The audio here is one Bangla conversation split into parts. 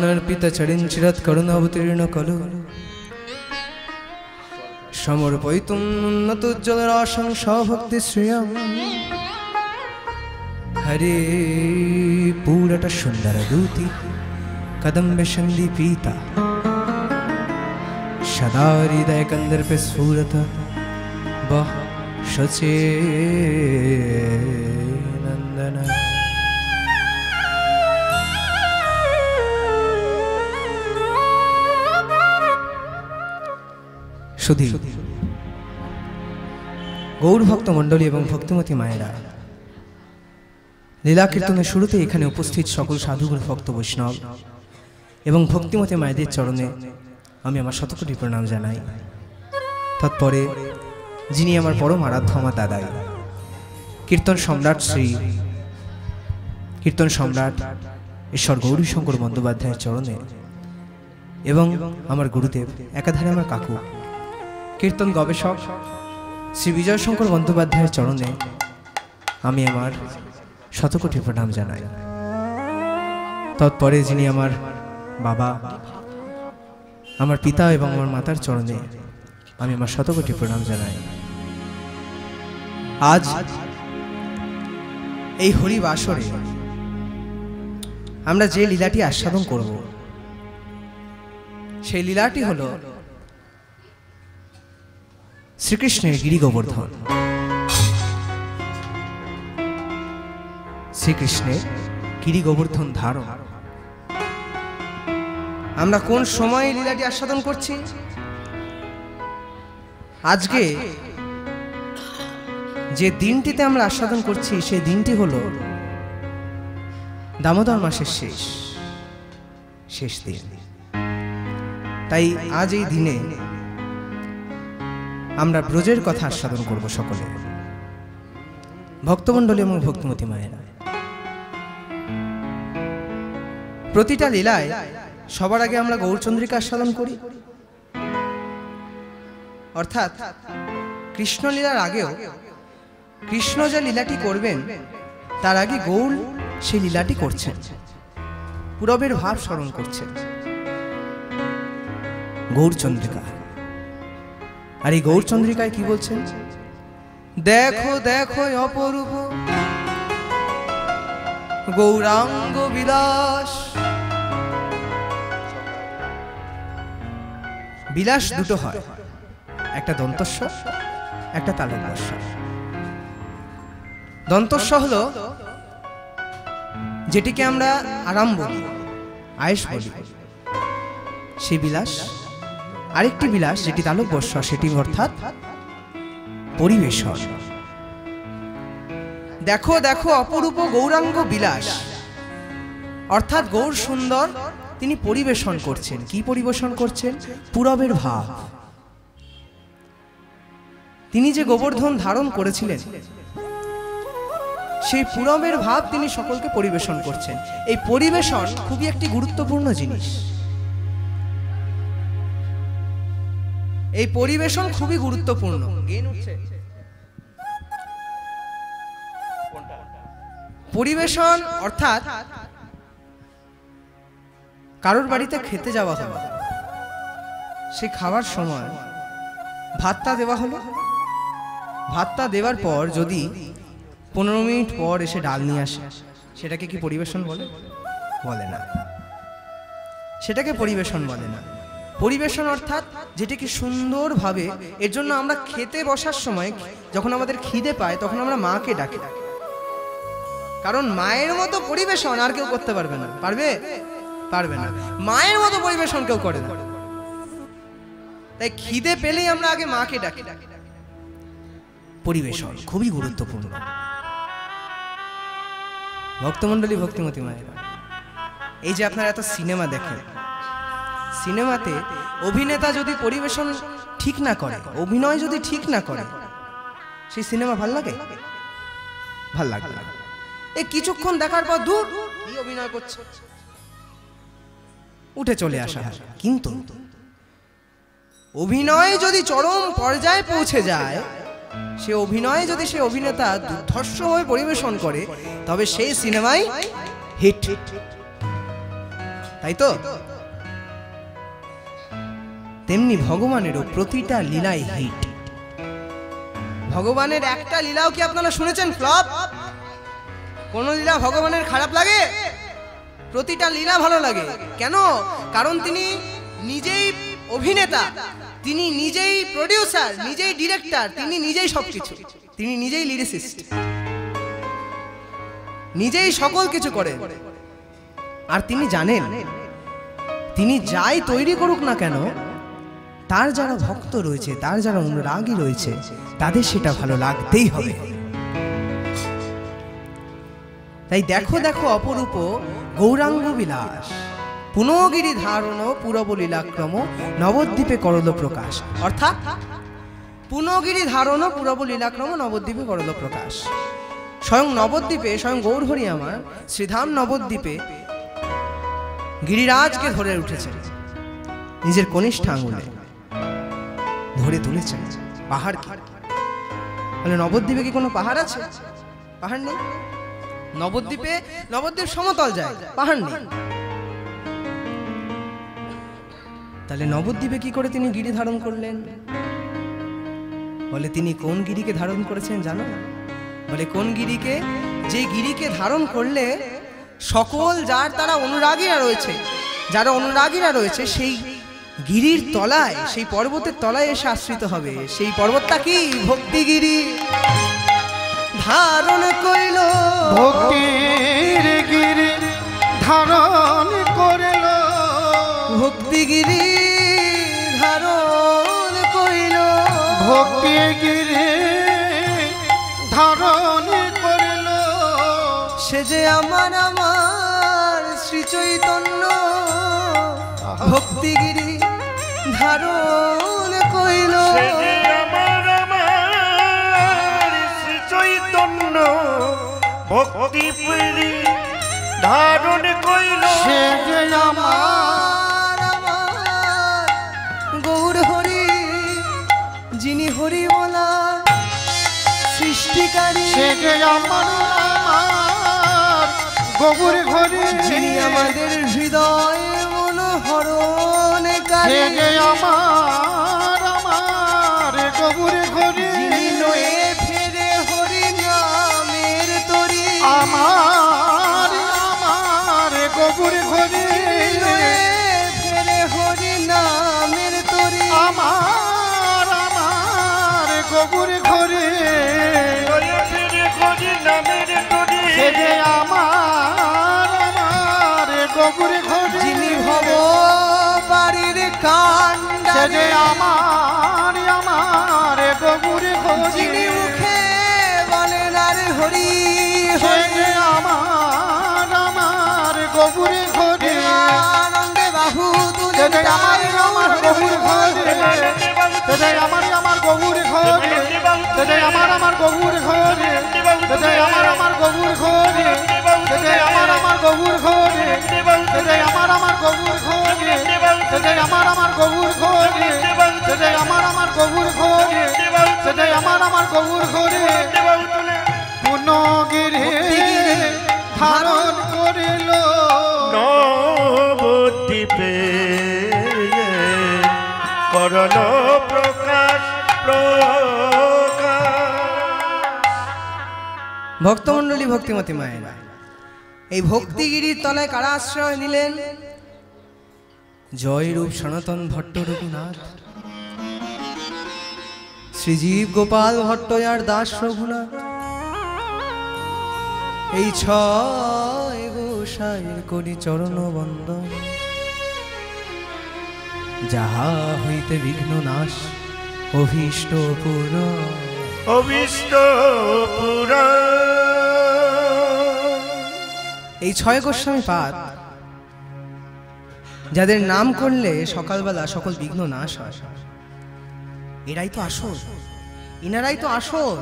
চরণার্পিত চরিঞ্চিরৎ করুণাবতীর্ণ কলু সমর্পয়িতুম উন্নতোজ্জ্বল রাশং সভক্তি শ্রিয়ং হরে পুরট সুন্দর দূতি কদম্বে সন্দীপিতা সদা হৃদয় কন্দর্পে স্ফুরত বহ সচে নন্দন সুধী গৌর ভক্ত মণ্ডলী এবং ভক্তিমতী মায়েরা, লীলা কীর্তনের শুরুতে এখানে উপস্থিত সকল সাধুগুরু ভক্ত বৈষ্ণব এবং ভক্তিমতী মায়েদের চরণে আমি আমার শতকোটি প্রণাম জানাই। তৎপরে যিনি আমার পরম আরাধ্য আমার দাদাই কীর্তন সম্রাট ঈশ্বর গৌরীশঙ্কর বন্দ্যোপাধ্যায়ের চরণে এবং আমার গুরুদেব একাধারে আমার কাকু কীর্তন গবেষক শ্রী বিজয়শঙ্কর বন্দ্যোপাধ্যায়ের চরণে আমি আমার শতকোটি প্রণাম জানাই। তৎপরে যিনি আমার বাবা, আমার পিতা এবং আমার মাতার চরণে আমি আমার শতকোটি প্রণাম জানাই। আজ এই হরিবাসরে আমরা যে লীলাটি আস্বাদন করব সেই লীলাটি হলো শ্রীকৃষ্ণের গিরি গোবর্ধন। শ্রীকৃষ্ণের গিরি গোবর্ধন ধারণ। আমরা কোন সময় লীলাটি আস্বাদন করছি? আজকে যে দিনটিতে আমরা আস্বাদন করছি সেই দিনটি হলো দামোদর মাসের শেষ দিন। তাই আজ এই দিনে আমরা ব্রজের কথা আস্বাদন করব সকলে, ভক্তমণ্ডলী এবং ভক্তিমতী মায়েরা। প্রতিটা লীলায় সবার আগে আমরা গৌরচন্দ্রিকা আস্বাদন করি, অর্থাৎ কৃষ্ণ লীলার আগেও কৃষ্ণ যে লীলাটি করবেন তার আগে গৌর সেই লীলাটি করছেন, পুরবের ভাব স্মরণ করছেন, গৌরচন্দ্রিকা। আর এই গৌরচন্দ্রিকায় কি বলছেন? দেখো দেখো অপরূপ গৌরাঙ্গ বিলাস। বিলাস দুটো হয়, একটা দন্তস্ব, একটা তালব্যস্ব। দন্তস্ব হলো যেটিকে আমরা আরাম বলি, আয়েশ বলি, সেই বিলাস। আরেকটি বিলাস যেটি তালব্যস্ব, সেটি অর্থাৎ পরিবেশন। দেখো দেখো অপরূপ গৌরাঙ্গ বিলাস, অর্থাৎ গৌর সুন্দর তিনি পরিবেশন করছেন। কি পরিবেশন করছেন? পুরবের ভাব। তিনি যে গোবর্ধন ধারণ করেছিলেন সেই পুরবের ভাব তিনি সকলকে পরিবেশন করছেন। এই পরিবেশন খুবই একটি গুরুত্বপূর্ণ জিনিস। এই পরিবেশন খুবই গুরুত্বপূর্ণ। পরিবেশন অর্থাৎ কারোর বাড়িতে খেতে যাওয়া হলো, সে খাওয়ার সময় ভাতটা দেওয়া হলো, ভাতটা দেওয়ার পর যদি 15 মিনিট পর এসে ডাল নিয়ে আসে, সেটাকে কি পরিবেশন বলে? বলে না, সেটাকে পরিবেশন বলে না। পরিবেশন অর্থাৎ যেটিকে সুন্দরভাবে, এর জন্য আমরা খেতে বসার সময় যখন আমাদের খিদে পায় তখন আমরা মাকে ডাকি, কারণ মায়ের মতো পরিবেশন আর কেউ করতে পারবে না। পারবে? পারবে না। মায়ের মতো পরিবেশন কেউ করে না। তাই খিদে পেলেই আমরা আগে মাকে ডাকি। পরিবেশন খুবই গুরুত্বপূর্ণ। ভক্তমণ্ডলী, ভক্তিমতী মায়েরা, এই যে আপনারা এত সিনেমা দেখেন, সিনেমাতে অভিনেতা যদি পরিবেশন ঠিক না করে, অভিনয় যদি ঠিক না করে, সেই সিনেমা ভাল লাগে? ভাল লাগে না। এই কিছুক্ষণ দেখার পর দূর কি অভিনয় করছে, উঠে চলে আসা হয়। কিন্তু অভিনয় যদি চরম পর্যায়ে পৌঁছে যায়, সে অভিনয় যদি সে অভিনেতা দুর্ধর্ষভাবে পরিবেশন করে, তবে সেই সিনেমায় হিট। তাই তো? তেমনি ভগবানেরও প্রতিটা লীলাই হিট। ভগবানের একটা লীলাও কি আপনারা শুনেছেন ফ্লপ? কোন লীলা ভগবানের খারাপ লাগে? প্রতিটা লীলা ভালো লাগে। কেন? কারণ তিনি নিজেই অভিনেতা, তিনি নিজেই প্রডিউসার, নিজেই ডিরেক্টর, তিনি নিজেই সবকিছু, তিনি নিজেই লিরিসিস্ট, নিজেই সকল কিছু করেন। আর তিনি জানেন তিনি যাই তৈরি করুক না কেন, তার যারা ভক্ত রয়েছে, তার যারা অনুরাগী রয়েছে, তাদের সেটা ভালো লাগতেই হবে। তাই দেখো দেখো অপরূপ গৌরাঙ্গ বিলাস, পুনগিরি ধারণ পুরব লীলাক্রম, নবদ্বীপে করল প্রকাশ। অর্থাৎ পুনগিরি ধারণ পুরব লীলাক্রম, নবদ্বীপে করল প্রকাশ। স্বয়ং নবদ্বীপে, স্বয়ং গৌরহরি আমার শ্রীধাম নবদ্বীপে গিরিরাজকে ধরে উঠেছেন, নিজের কনিষ্ঠ আঙুলে ধরে তুলেছেন। পাহাড় কি? বলে নবদ্বীপে কি কোনো পাহাড় আছে? পাহাড় নেই। নবদ্বীপ সমতল যায়, পাহাড় নেই। তাহলে নবদ্বীপে কি করে তিনি গিরি ধারণ করলেন? বলে তিনি কোন গিরিকে ধারণ করেছেন জানো? বলে কোন গিরিকে? যে গিরিকে ধারণ করলে সকল যার তারা অনুরাগীরা রয়েছে, যারা অনুরাগীরা রয়েছে সেই গিরির তলায়, সেই পর্বতের তলায় এসে আশ্রিত হবে। সেই পর্বতটা কি? ভক্তিগিরি ধারণ করিল, ভক্তির গিরি ধারণ করিল, ভক্তিগিরি ধারণ করিল, ভক্তিগিরি ধারণ করিল। সে যে আমার আমার শ্রী চৈতন্য, ভক্তিগিরি ধারণ করিল, সে যে আমার আমার শ্রী চৈতন্য, ভক্তিগিরি ধারণ করিল। সে যে আমার আমার গৌর হরি, যিনি হরি বলা সৃষ্টিকারী, সে যে আমার আমার গৌর হরি, যিনি আমাদের হৃদয় মনোহরণকারী, সে যে আমার আমার গৌর হরি, যিনি লয়ে ফেরে হরি নামের তরি, আমার আমার গৌর হরি, লয়ে ফেরে হরি নামের তরি, আমার আমার গৌর হরি, লয়ে ফিরে হরি নামের তরি। সে যে আমার আমার গৌর হরি, যিনি ভব বাড়ির কান্ডারি, সে যে আমার আমার গৌর হরি, যিনি মুখে বলেন আর হরি সে হরি, যে আমার আমার গৌর হরি, আনন্দে বাহু তুলে সে যে আমার আমার গৌর হরি, সে যে আমার আমার গৌর হরি, সে যে আমার আমার গৌর হরি, সে যে আমার আমার গৌর হরি, সে যে আমার আমার গৌর হরি, সে যে আমার আমার গৌর হরি, সে যে আমার আমার গৌর হরি, সে যে আমার আমার গৌর হরি, সে যে আমার আমার গৌর হরি। পুনগিরি ধারণ করিল, নবদ্বীপে করল প্রকাশ ভক্তমণ্ডলী, ভক্তিমতী মায়েরা, এই ভক্তিগিরির তলায় কারা আশ্রয় নিলেন? জয়রূপ সনাতন ভট্ট রঘুনাথ, শ্রীজীব গোপাল ভট্ট আর দাস রঘুনাথ, এই ছয় গোসাইয়ের করি চরণ বন্দন, যাহা হইতে বিঘ্ন নাশ, অভীষ্ট পূরণ, অভীষ্ট পুরা। এই ছয় গোস্বামী পাদ যাদের নাম করলে সকালবেলা সকল বিঘ্ন নাশ হয়, এরাই তো আসল, ইনারাই তো আসল।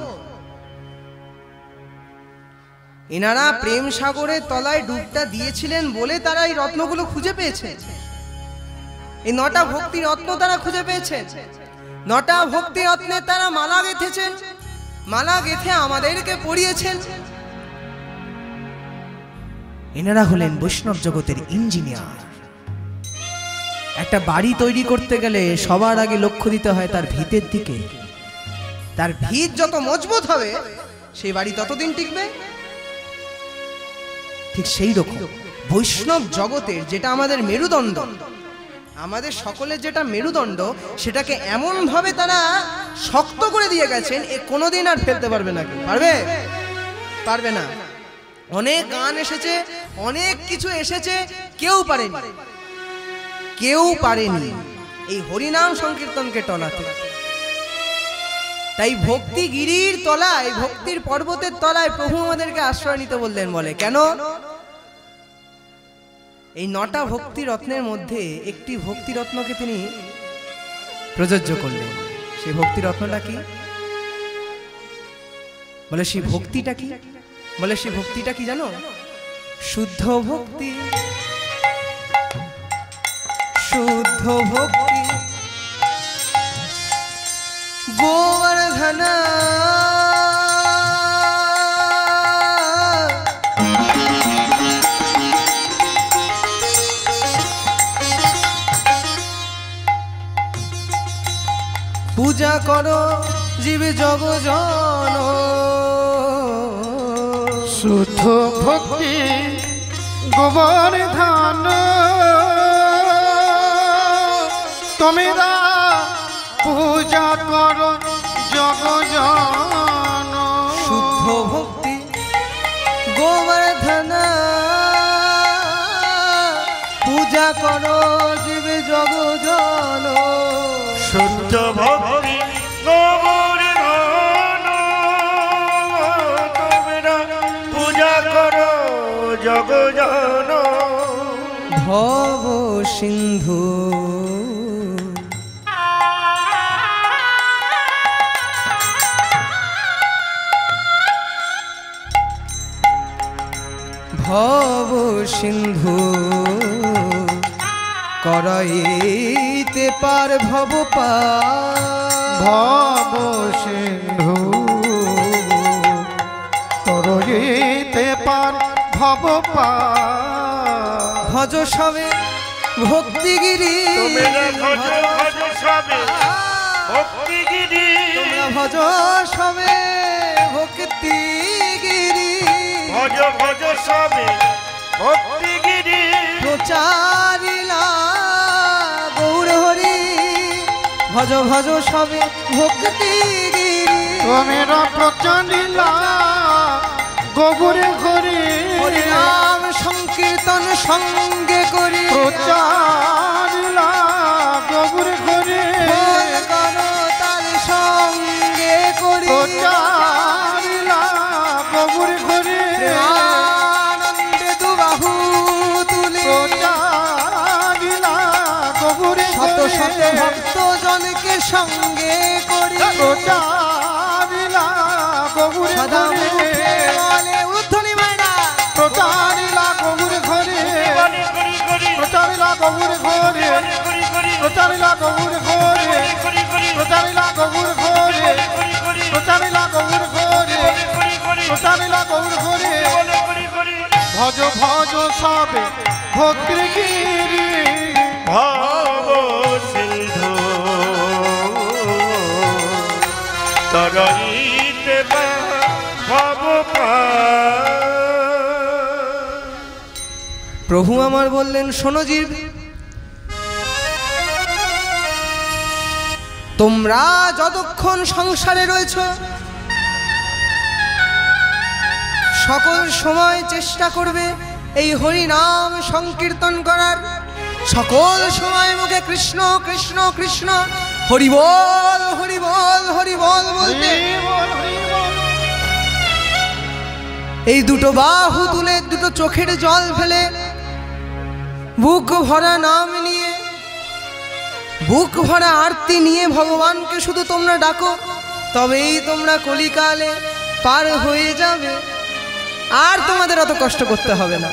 এনারা প্রেম সাগরের তলায় ডুবটা দিয়েছিলেন বলে তারা এই রত্নগুলো খুঁজে পেয়েছে। এই 9টা ভক্তি রত্ন তারা খুঁজে পেয়েছেন। 9টা ভক্তি রত্নে তারা মালা গেঁথেছেন, মালা গেঁথে আমাদেরকে পরিয়েছেন। এনারা হলেন বৈষ্ণব জগতের ইঞ্জিনিয়ার। একটা বাড়ি তৈরি করতে গেলে সবার আগে লক্ষ্য দিতে হয় তার ভিতের দিকে। তার ভিত যত মজবুত হবে সেই বাড়ি ততদিন টিকবে। ঠিক সেই রকম বৈষ্ণব জগতের যেটা আমাদের মেরুদণ্ড, আমাদের সকলের যেটা মেরুদণ্ড, সেটাকে এমন ভাবে তারা শক্ত করে দিয়ে গেছেন, এ কোনোদিন আর ফেলতে পারবে না। পারবে? পারবে না। অনেক গান এসেছে, অনেক কিছু এসেছে, কেউ পারেনি, কেউ পারেনি এই হরিনাম সংকীর্তনকে টলাতে। তাই ভক্তি গিরির তলায়, ভক্তির পর্বতের তলায় প্রভু আমাদেরকে আশ্রয় নিতে বললেন। বলে কেন? এই 9টা ভক্তি রত্নের মধ্যে একটি ভক্তি রত্নকে তিনি প্রযোজ্য করলেন। সেই ভক্তি রত্নটা কি? বলে সেই ভক্তিটা কি? বলে সেই ভক্তিটা কি জানো? শুদ্ধ ভক্তি, শুদ্ধ ভক্তি গোবর্ধনা পূজা করো জীব জগজন। শুদ্ধ ভক্তি গোবর্ধন তোমরা পূজা করো জগজন। শুদ্ধ ভক্তি গোবর্ধনা পূজা করো জীব জগজন। শুদ্ধ ভক্তি গোবর্ধন তোমরা পূজা করো জগজন। ভব সিন্ধু ভব সিন্ধু করাইতে পার ভব পার। ভব সিন্ধু তরইতে পার ভব পার। ভজ সবে ভক্তিগিরি তোমরা ভজ ভজ সবে ভক্তিগিরি। তোমরা ভজ সবে ভক্তিগিরি। ভজ ভজ সবে ভক্তিগিরি। প্রচারিলা গৌর হরি ভজ ভজ সবে ভক্তিগিরি। তোমরা প্রচারিলা গৌর হরি হরিনাম সংকীর্তন সঙ্গে করি। প্রচারিলা গৌর হরি বল করো তার সঙ্গে করি। প্রচারিলা গৌর হরি আনন্দে দুবাহু তুলি। প্রচারিলা গৌর শত হরি শত ভক্ত জনকে সঙ্গে করি। প্রচারিলা গৌর সদা হরি মুখে বলে উদ্ধনি মায়না। প্রচারিলা গৌর হরি করি করি করি প্রচারিলা গৌর হরি করি করি প্রচারিলা গৌর হরি করি করি প্রচারিলা গৌর হরি করি করি প্রচারিলা গৌর হরি করি করি প্রচারিলা গৌর হরি করি করি। ভজ ভজ সবে ভক্তির গিরি ভব সিন্ধু তরইতে ভব পার। প্রভু আমার বললেন, শোনো জীব, তোমরা যতক্ষণ সংসারে রয়েছ সকল সময় চেষ্টা করবে এই হরি নাম সংকীর্তন করার। সকল সময় মুখে কৃষ্ণ কৃষ্ণ কৃষ্ণ, হরি বল হরি বল হরি বল বলতে। এই দুটো বাহু তুলে, দুটো চোখের জল ফেলে, বুক ভরা নাম নিয়ে, বুক ভরা আরতি নিয়ে ভগবানকে শুধু তোমরা ডাকো, তবেই তোমরা কলিকালে পার হয়ে যাবে। আর তোমাদের অত কষ্ট করতে হবে না।